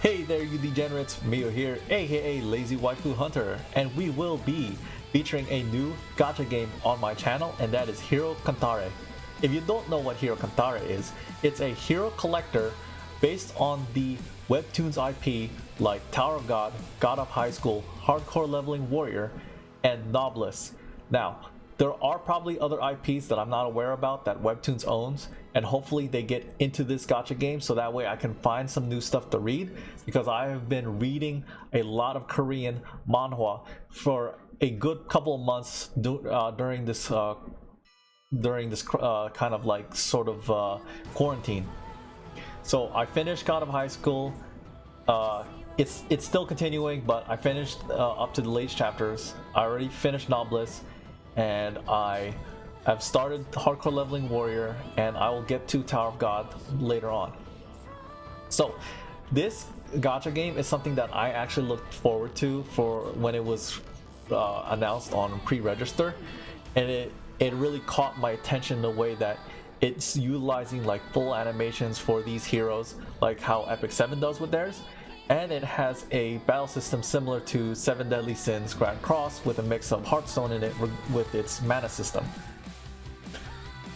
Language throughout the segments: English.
Hey there, you degenerates, Mio here, aka LaZW4fuHunter, and we will be featuring a new gacha game on my channel, and that is Hero Cantare. If you don't know what Hero Cantare is, it's a hero collector based on the webtoons IP like Tower of God, God of High School, Hardcore Leveling Warrior, and Noblesse. Now, there are probably other IPs that I'm not aware about that Webtoons owns, and hopefully they get into this gacha game so that way I can find some new stuff to read, because I have been reading a lot of Korean manhwa for a good couple of months during this kind of like sort of quarantine. So I finished God of High School. It's still continuing, but I finished up to the late chapters. I already finished Noblesse, and I have started Hardcore Leveling Warrior, and I will get to Tower of God later on. So this gacha game is something that I actually looked forward to for when it was announced on pre-register, and it really caught my attention in a way that it's utilizing like full animations for these heroes, like how Epic 7 does with theirs. And it has a battle system similar to Seven Deadly Sins Grand Cross with a mix of Hearthstone in it with its mana system.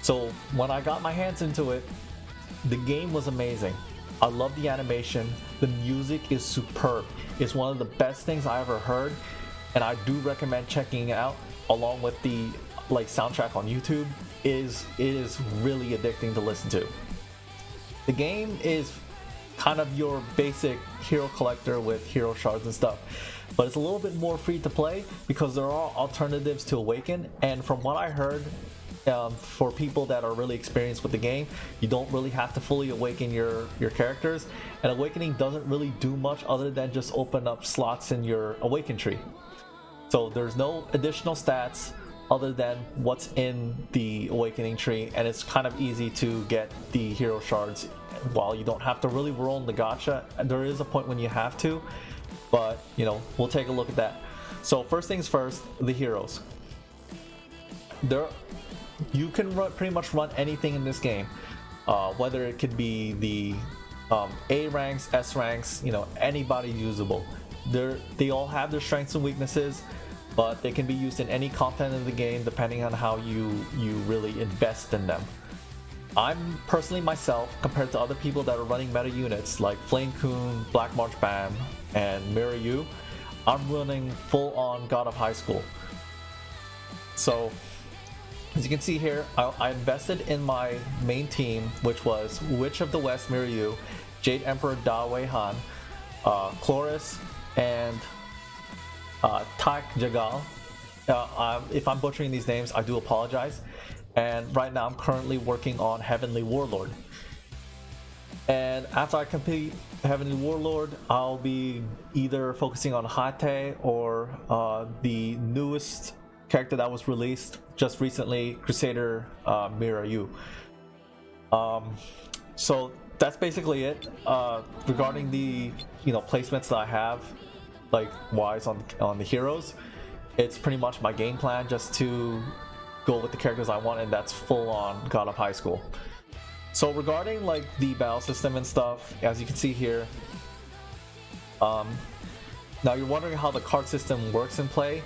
So when I got my hands into it, the game was amazing. I love the animation. The music is superb. It's one of the best things I ever heard, and I do recommend checking it out along with the soundtrack on YouTube. It is really addicting to listen to. The game is kind of your basic hero collector with hero shards and stuff, but it's a little bit more free to play because there are alternatives to Awaken, and from what I heard, for people that are really experienced with the game, you don't really have to fully awaken your characters, and awakening doesn't really do much other than just open up slots in your awaken tree. So there's no additional stats other than what's in the awakening tree, and it's kind of easy to get the hero shards while you don't have to really roll in the gacha. There is a point when you have to, but you know, we'll take a look at that. So first things first, the heroes. You can pretty much run anything in this game, whether it could be the A ranks, S ranks, you know, anybody usable. They all have their strengths and weaknesses, but they can be used in any content in the game depending on how you really invest in them. I'm personally myself, compared to other people that are running meta units like Flame Kun, Black March Bam, and Mirai, I'm running full on God of High School. So as you can see here, I invested in my main team, which was Witch of the West Mirai, Jade Emperor Da Wei Han, Chloris, and Tak Jagal. If I'm butchering these names, I do apologize. And right now I'm currently working on Heavenly Warlord. And after I complete Heavenly Warlord, I'll be either focusing on Hate or the newest character that was released just recently, Crusader Mirai. So that's basically it regarding the placements that I have, like wise on the heroes. It's pretty much my game plan, just to go with the characters I want, and that's full on God of High School. So regarding like the battle system and stuff, as you can see here, now you're wondering how the card system works in play.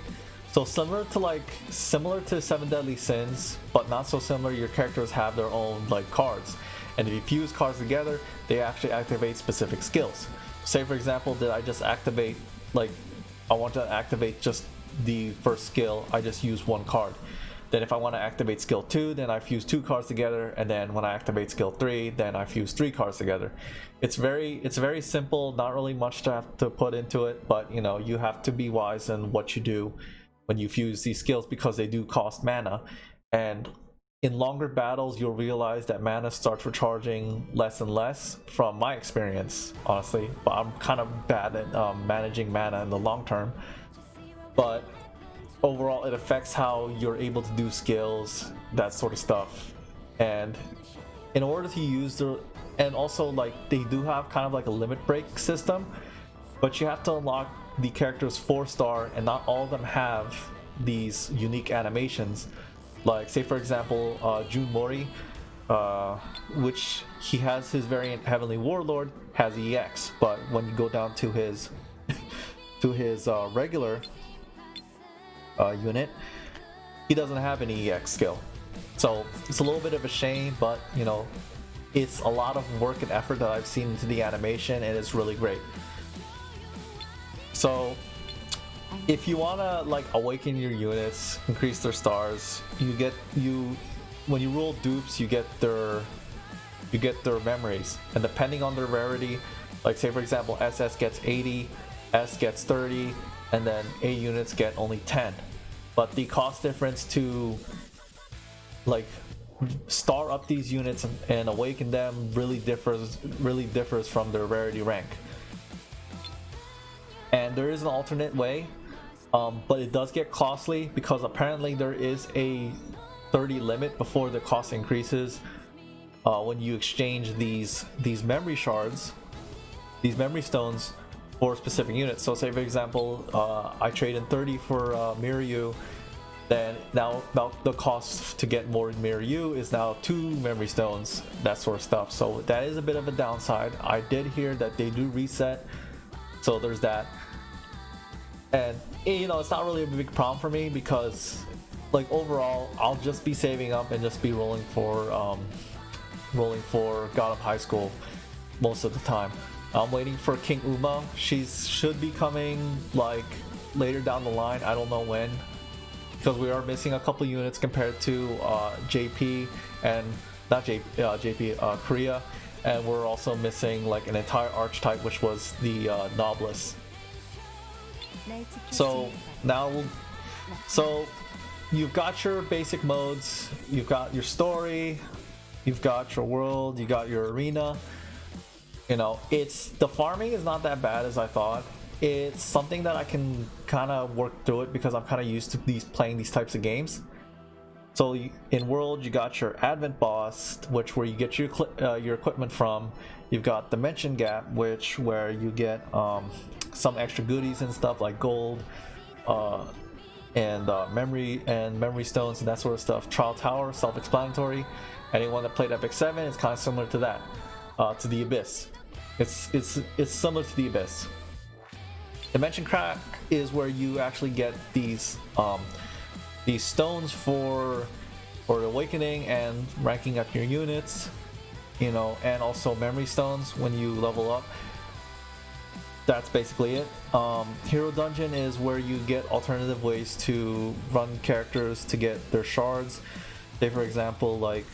So similar to Seven Deadly Sins, but not so similar. Your characters have their own like cards, and if you fuse cards together, they actually activate specific skills. Say for example, did I just activate, like I want to activate just the first skill, I just use one card. Then if I want to activate skill 2, then I fuse 2 cards together, and then when I activate skill 3, then I fuse 3 cards together. It's very simple, not really much to have to put into it, but you know, you have to be wise in what you do when you fuse these skills, because they do cost mana, and in longer battles you'll realize that mana starts recharging less and less, from my experience honestly, but I'm kind of bad at managing mana in the long term. But overall it affects how you're able to do skills, that sort of stuff. And in order to use and also like they do have kind of like a limit break system, but you have to unlock the characters 4-star, and not all of them have these unique animations. Like say for example Jun Mori, which he has his variant Heavenly Warlord has EX, but when you go down to his regular unit, he doesn't have any EX skill. So it's a little bit of a shame, but you know, it's a lot of work and effort that I've seen into the animation, and it's really great. So if you want to like awaken your units, increase their stars, when you roll dupes, you get their memories, and depending on their rarity, like say for example SS gets 80, S gets 30, and then A units get only 10. But the cost difference to like star up these units and awaken them really differs from their rarity rank. And there is an alternate way, but it does get costly because apparently there is a 30 limit before the cost increases when you exchange these memory shards, these memory stones, for specific units. So say for example I trade in 30 for Mirror, then now the cost to get more Mirror is now 2 memory stones, that sort of stuff. So that is a bit of a downside. I did hear that they do reset, so there's that. And you know, it's not really a big problem for me because like overall I'll just be saving up and just be rolling for God of High School most of the time. I'm waiting for King Uma. She should be coming like later down the line. I don't know when, because we are missing a couple units compared to JP and not JP Korea, and we're also missing like an entire archetype, which was the Noblesse. So now, so you've got your basic modes, you've got your story, you've got your world, you got your arena. You know, the farming is not that bad as I thought. It's something that I can kind of work through it because I'm kind of used to playing these types of games. So in world, you got your advent boss, where you get your equipment from. You've got dimension gap, where you get some extra goodies and stuff like gold and memory stones and that sort of stuff. Trial Tower, self-explanatory. Anyone that played Epic 7 is kind of similar to that, to the Abyss. It's similar to the Abyss. Dimension Crack is where you actually get these stones for awakening and ranking up your units, you know, and also memory stones when you level up. That's basically it. Hero Dungeon is where you get alternative ways to run characters to get their shards. Say for example, like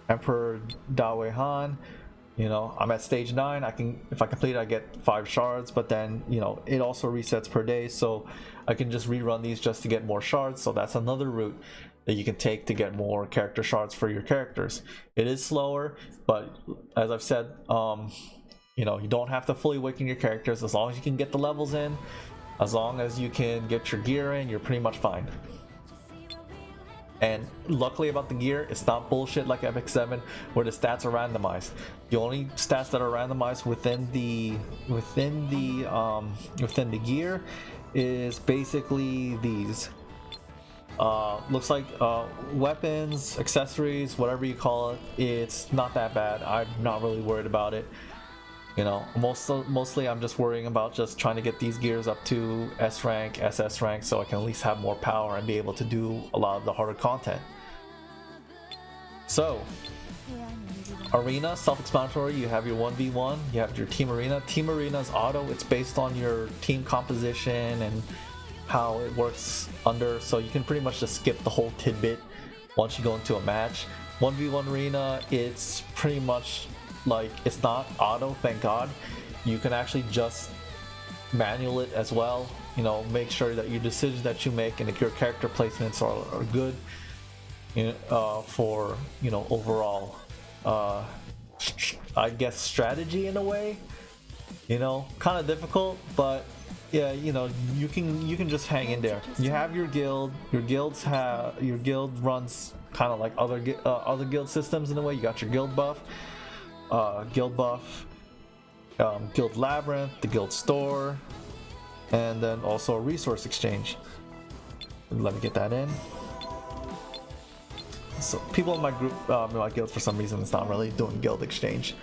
Emperor Dawei Han. You know, I'm at stage 9. If I complete it, I get 5 shards, but then, you know, it also resets per day, so I can just rerun these just to get more shards. So that's another route that you can take to get more character shards for your characters. It is slower, but as I've said, you know, you don't have to fully awaken your characters. As long as you can get the levels in, as long as you can get your gear in, you're pretty much fine. And luckily about the gear, it's not bullshit like Epic 7 where the stats are randomized. The only stats that are randomized within the gear is basically these. Looks like weapons, accessories, whatever you call it. It's not that bad. I'm not really worried about it. You know, mostly I'm just worrying about just trying to get these gears up to S rank, SS rank, so I can at least have more power and be able to do a lot of the harder content. So, arena, self-explanatory. You have your 1v1, you have your team arena. Team arena is auto. It's based on your team composition and how it works under, so you can pretty much just skip the whole tidbit once you go into a match. 1v1 arena, it's pretty much like, it's not auto, thank God. You can actually just manual it as well. You know, make sure that your decisions that you make and your character placements are good, you know, for, you know, overall I guess strategy in a way. You know, kind of difficult, but yeah, you know, you can just hang in there. You have your guild. Your guild runs kind of like other guild systems in a way. You got your guild buff, guild labyrinth, the guild store, and then also a resource exchange. Let me get that in. so people in my group, my guild, for some reason, it's not really doing guild exchange.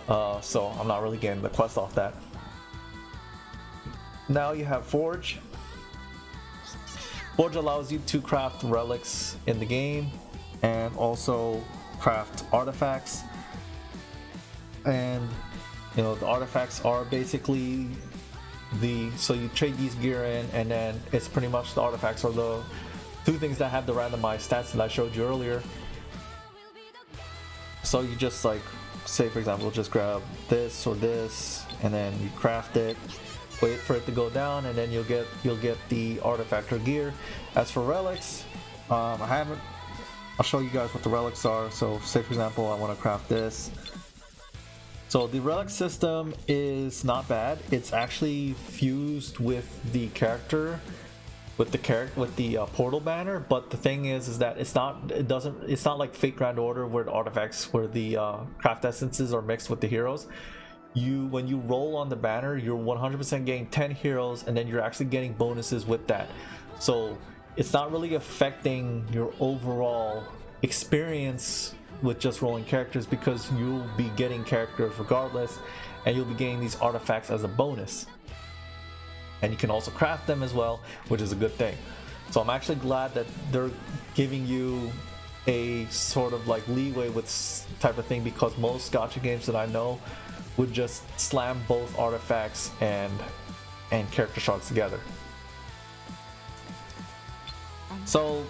So I'm not really getting the quest off that. Now you have Forge. Forge allows you to craft relics in the game and also craft artifacts. And you know, the artifacts are basically so you trade these gear in, and then it's pretty much the artifacts are the two things that have the randomized stats that I showed you earlier. So you just, like, say for example, just grab this or this, and then you craft it, wait for it to go down, and then you'll get the artifact or gear. As for relics, I'll show you guys what the relics are. So say for example, I want to craft this. So the relic system is not bad. It's actually fused with the character, with the portal banner. But the thing is that it's not like Fate Grand Order where the artifacts, where the craft essences are mixed with the heroes. When you roll on the banner, you're 100% getting 10 heroes, and then you're actually getting bonuses with that. So it's not really affecting your overall experience with just rolling characters, because you'll be getting characters regardless, and you'll be getting these artifacts as a bonus, and you can also craft them as well, which is a good thing. So I'm actually glad that they're giving you a sort of like leeway with this type of thing, because most gacha games that I know would just slam both artifacts and character shards together. So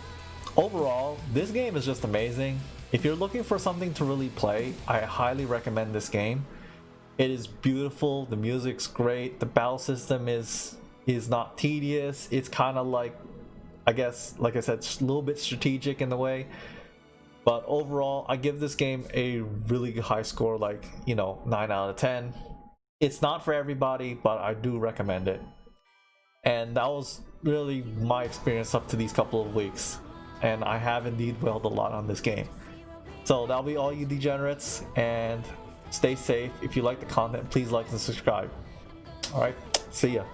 overall, this game is just amazing. If you're looking for something to really play, I highly recommend this game. It is beautiful, the music's great, the battle system is not tedious. It's kind of like, I guess, like I said, a little bit strategic in the way. But overall, I give this game a really high score, like, you know, 9 out of 10. It's not for everybody, but I do recommend it. And that was really my experience up to these couple of weeks. And I have indeed wailed a lot on this game. So that'll be all, you degenerates, and stay safe. If you like the content, please like and subscribe. Alright, see ya.